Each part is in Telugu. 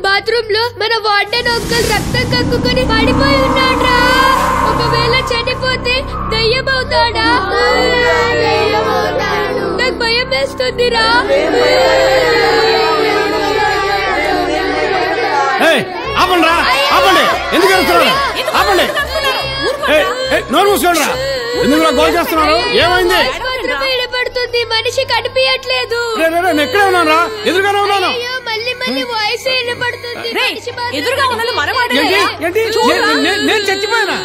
బాత్రూమ్ లో మన వార్డెన్ అంకుల్ రక్తం కక్కుకొని పడిపోయి ఉన్నాడ్రా. ఒకవేళ చనిపోతే దయ్యం అవుతాడా? నాకు భయం వేస్తుందిరా. ఆపండి, ఆపండి, ఎందుకు వెళ్తున్నారు? ఆపండి, నోరు మూసుకోండి. ఎందుకు గోల్ చేస్తున్నారు? ఏమైంది? పడుతుంది, మనిషి కనిపించట్లేదు. నేను ఎక్కడే ఉన్నాను రా, ఎదురుగానే ఉన్నాను. మళ్ళీ మళ్ళీ వాయిస్ వినపడుతుంది. నేను చచ్చిపోయానా?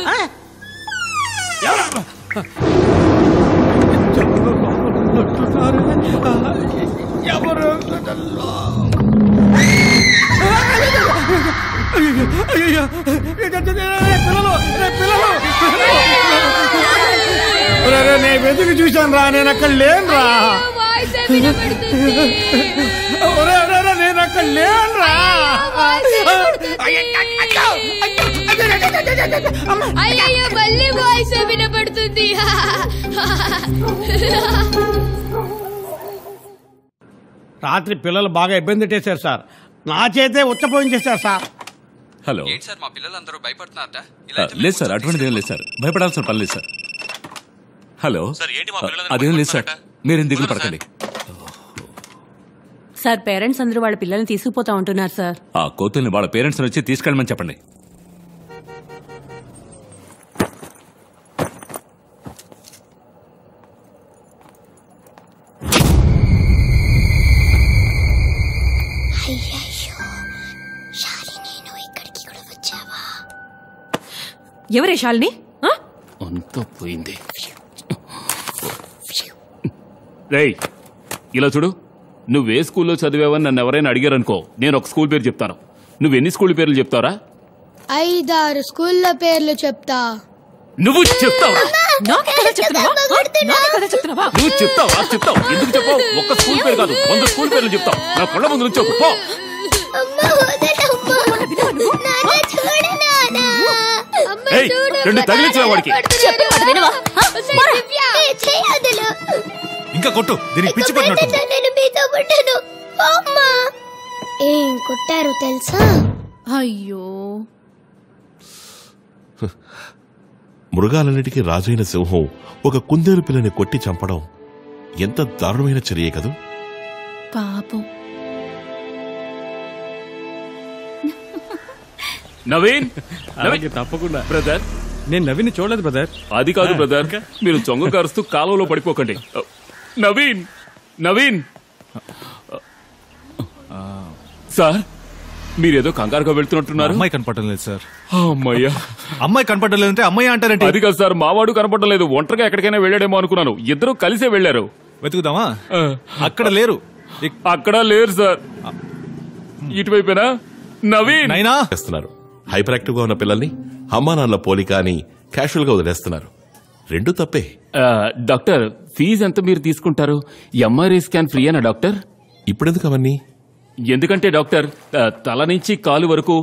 ఎవరు? నేను వెతుకు చూశాను రా, నేను అక్కడ లేను రా. నేను అక్కడ లేను రా. అయ్యో మళ్ళీ వాయిస్ వినపడుతుంది. రాత్రి పిల్లలు బాగా ఇబ్బంది పెట్టేశారు సార్. నా చేతే ఉచ్చపోయించేశారు సార్. హలో సార్, మా పిల్లలందరూ భయపడుతున్నారట. లేదు సార్, అటువంటిది ఏం లేదు సార్, భయపడాల్సిన పని లేదు సార్. హలో అదేం లేదు సార్, మీరేం దిగులు పడకండి. సార్, పేరెంట్స్ అందరూ వాళ్ళ పిల్లల్ని తీసుకుపోతా ఉంటున్నారు సార్. ఆ కోతుల్ని వాళ్ళ పేరెంట్స్ వచ్చి తీసుకెళ్ళమని చెప్పండి. ఎవరే శాలిని? అంతా పోయింది. రేయ్, ఇలా చూడు, నువ్వే స్కూల్లో చదివావని నన్ను ఎవరైనా అడిగారనుకో, నేను ఒక స్కూల్ పేరు చెప్తాను. నువ్వెన్ని స్కూల్ పేర్లు చెప్తారా? 5-6 స్కూళ్ళ పేర్లు చెప్తా. నువ్వు చెప్తావు? నువ్వు చెప్తావు. ఎందుకు చెప్పావు? ఒక్క స్కూల్ పేరు కాదు, 100 స్కూల్ పేర్లు చెప్తావు. నా కళ్ళ ముందు నుంచి పో. రెండు తగిలించిన వాడికి ఇంకా కొట్టు, దీనికి పిచ్చి పట్టినట్టు. ఏం కొట్టారు తెలుసా? అయ్యో, మృగాలన్నిటికీ రాజైన సింహం ఒక కుందేలు పిల్లని కొట్టి చంపడం ఎంత దారుణమైన చర్య కదూ. పాపం. నవీన్, తప్పకుండా బ్రదర్. నేను నవీన్ చూడలేదు బ్రదర్. అది కాదు బ్రదర్, మీరు చొంగ కారుస్తూ కాలువలో పడిపోకండి. నవీన్, నవీన్ సార్, మీరేదో కంగారుగా వెళ్తున్నట్టున్నారు. అమ్మాయి కనపడడం లేదు సార్. అమ్మయ్యా, అమ్మాయి కనపడడం లేదంటే అమ్మాయి అంటారంటే? అది కాదు సార్, మావాడు కనపడడం లేదు. ఒంటరిగా ఎక్కడికైనా వెళ్ళాడేమో అనుకున్నాను. ఇద్దరు కలిసే వెళ్లారు. వెతుకుదామా? అక్కడ లేరు. అక్కడ లేరు సార్. ఇటువైపేనా? నవీన్ చేస్తున్నారు. హైపర్ యాక్టివ్ గా ఉన్న పిల్లల్ని అమ్మా నాన్నల పోలిక అని క్యాషువల్ గా వదిలేస్తున్నారు. రెండు తప్పే. డాక్టర్, ఫీజు ఎంత మీరు తీసుకుంటారు? ఎంఆర్ఐ స్కాన్ ఫ్రీ అనా డాక్టర్? ఇప్పుడెందుకు అవన్నీ? ఎందుకంటే డాక్టర్, తల నుంచి కాలు వరకు